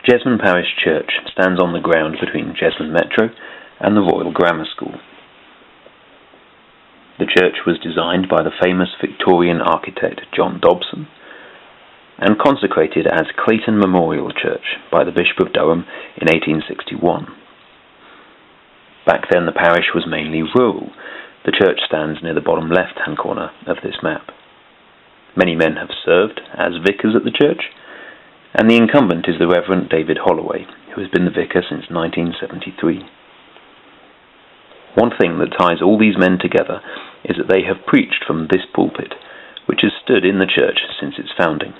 Jesmond Parish Church stands on the ground between Jesmond Metro and the Royal Grammar School. The church was designed by the famous Victorian architect John Dobson and consecrated as Clayton Memorial Church by the Bishop of Durham in 1861. Back then the parish was mainly rural. The church stands near the bottom left-hand corner of this map. Many men have served as vicars at the church, and the incumbent is the Reverend David Holloway, who has been the vicar since 1973. One thing that ties all these men together is that they have preached from this pulpit, which has stood in the church since its founding.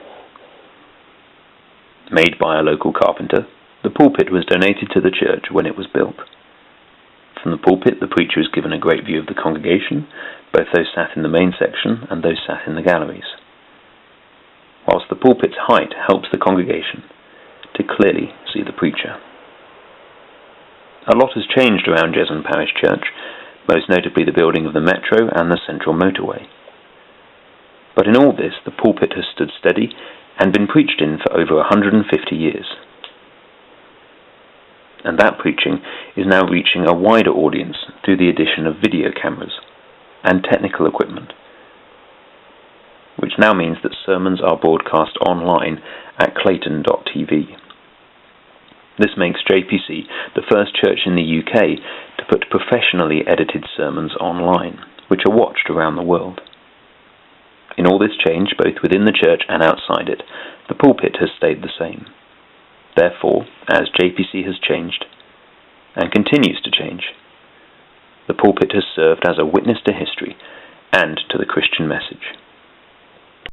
Made by a local carpenter, the pulpit was donated to the church when it was built. From the pulpit, the preacher is given a great view of the congregation, both those sat in the main section and those sat in the galleries, whilst the pulpit's height helps the congregation to clearly see the preacher. A lot has changed around Jesmond Parish Church, most notably the building of the metro and the central motorway. But in all this, the pulpit has stood steady and been preached in for over 150 years. And that preaching is now reaching a wider audience through the addition of video cameras and technical equipment, which now means that sermons are broadcast online at clayton.tv. This makes JPC the first church in the UK to put professionally edited sermons online, which are watched around the world. In all this change, both within the church and outside it, the pulpit has stayed the same. Therefore, as JPC has changed, and continues to change, the pulpit has served as a witness to history and to the Christian message.